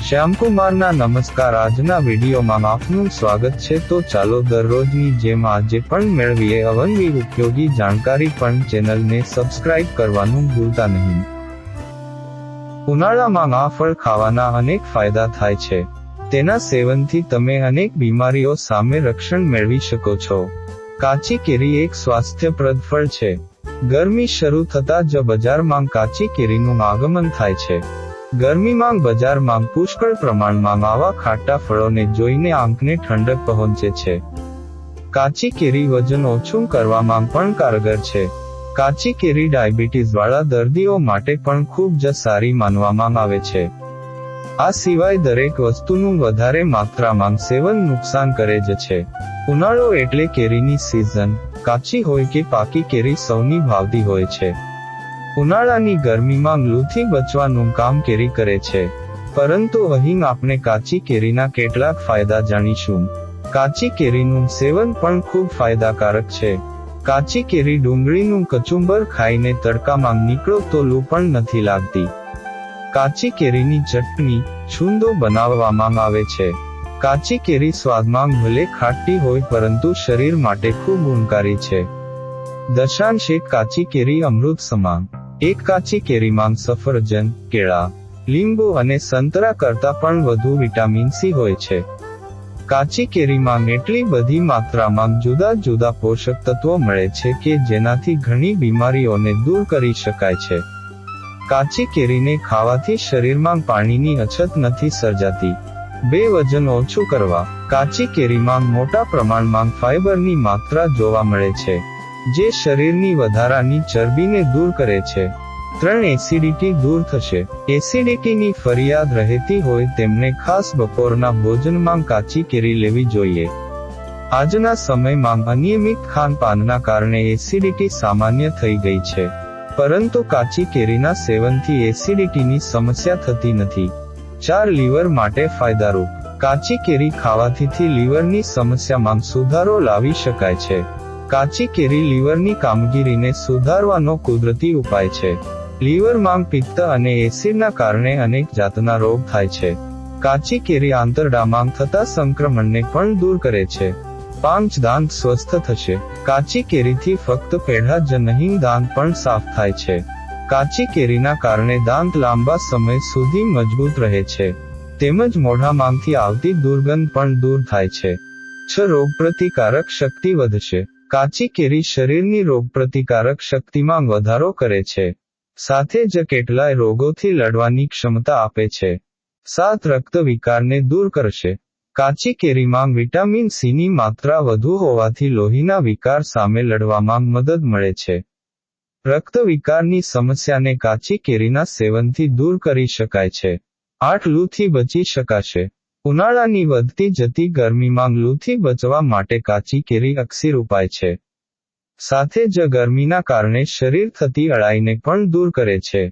શ્યામકુમારના નમસ્કાર. આજના વિડીયોમાં આપનું સ્વાગત છે. તો ચાલો દરરોજની જેમ આજે પણ મેળવીએ અવનવી ઉપયોગી જાણકારી. પણ ચેનલને સબસ્ક્રાઇબ કરવાનું ભૂલતા નહીં. ઉનાળામાં આ ફળ ખાવાના અનેક ફાયદા થાય છે. તેના સેવનથી તમે અનેક બીમારીઓ સામે રક્ષણ મેળવી શકો છો. કાચી કેરી એક સ્વાસ્થ્યપ્રદ ફળ છે. ગરમી શરૂ થતાં જ બજારમાં કાચી કેરીનું આગમન થાય છે. ગરમીમાં બજારમાં પુષ્કળ પ્રમાણમાં આવા ખાટા ફળોને જોઈને આંખને ઠંડક પહોંચે છે. કાચી કેરી વજન ઓછું કરવામાં પણ કારગર છે. કાચી કેરી ડાયાબિટીસ વાળા દર્દીઓ માટે પણ ખૂબ જ સારી માનવામાં આવે છે. આ સિવાય દરેક વસ્તુનું વધારે માત્રામાં સેવન નુકસાન કરે જ છે. ઉનાળો એટલે કેરીની સિઝન. કાચી હોય કે પાકી કેરી સૌની ભાવતી હોય છે. ઉનાળાની ગરમીમાં લૂથી બચવાનું કામ કેરી કરે છે. પરંતુ અહીં આપણે કાચી કેરીના કેટલાક ફાયદા જાણીશું. કાચી કેરીનું સેવન પણ ખૂબ ફાયદાકારક છે. કાચી કેરી ડુંગળીનું કચુંબર ખાઈને તડકામાં નીકળો તો લૂ પણ નથી લાગતી. કાચી કેરીની ચટણી, છુંદો બનાવવામાં આવે છે. કાચી કેરી સ્વાદમાં ભલે ખાટી હોય પરંતુ શરીર માટે ખૂબ ગુણકારી છે. દશાંશ એક કાચી કેરી અમૃત સમાન. એક કાચી કેરીમાં સફરજન, કેળા, લીંબુ અને સંતરા કરતાં પણ વધુ વિટામિન સી હોય છે. કાચી કેરીમાં એટલી બધી માત્રામાં જુદા જુદા પોષક તત્વો મળે છે કે જેનાથી ઘણી બીમારીઓને દૂર કરી શકાય છે. કાચી કેરીને ખાવાથી શરીરમાં પાણીની અછત નથી સર્જાતી. વજન ઓછું કરવા. કાચી કેરીમાં મોટા પ્રમાણમાં ફાઇબરની માત્રા જોવા મળે છે, જે શરીરની વધારાની ચરબીને દૂર કરે છે. એસિડિટી દૂર થશે. એસિડિટીની ફરિયાદ રહેતી હોય તેમને ખાસ બપોરના ભોજનમાં કાચી કેરી લેવી જોઈએ. આજના સમયમાં અનિયમિત ખાનપાનના કારણે એસિડિટી સામાન્ય થઈ ગઈ છે. પરંતુ કાચી કેરીના સેવનથી એસિડિટીની સમસ્યા થતી નથી. લીવર માટે ફાયદારૂપ. કાચી કેરી ખાવાથી લીવરની સમસ્યામાં સુધારો લાવી શકાય છે. કાચી કેરી લીવરની કામગીરીને સુધારવાનો કુદરતી ઉપાય છે. લીવરમાં પિત્ત અને એસિડના કારણે અનેક જાતના રોગ થાય છે. કાચી કેરી આંતરડામાં થતા સંક્રમણને પણ દૂર કરે છે. દાંત સ્વસ્થ થશે. કાચી કેરીથી ફક્ત પેઢા જ નહીં દાંત પણ સાફ થાય છે. કાચી કેરીના કારણે દાંત લાંબા સમય સુધી મજબૂત રહે છે. તેમજ મોઢામાંથી આવતી દુર્ગંધ પણ દૂર થાય છે. રોગપ્રતિકારક શક્તિ વધશે. કાચી કેરી શરીરની રોગપ્રતિકારક શક્તિમાં વધારો કરે છે. સાથે જ કેટલાય રોગોથી લડવાની ક્ષમતા આપે છે. રક્ત વિકારને દૂર કરશે. કાચી કેરીમાં વિટામિન સીની માત્રા વધુ હોવાથી લોહીના વિકાર સામે લડવામાં મદદ મળે છે. રક્ત વિકારની સમસ્યાને કાચી કેરીના સેવનથી દૂર કરી શકાય છે. લૂથી બચી શકાશે. ઉનાળાની વધતી જતી ગરમીમાં લૂથી બચવા માટે કાચી કેરી અક્સિર ઉપાય છે. સાથે જ ગરમીના કારણે શરીર થતી અળાઈને પણ દૂર કરે છે.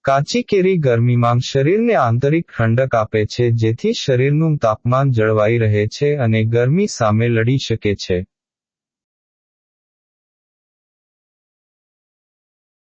કાચી કેરી ગરમીમાં શરીરને આંતરિક ઠંડક આપે છે, જેથી શરીરનું તાપમાન જળવાઈ રહે છે અને ગરમી સામે લડી શકે છે.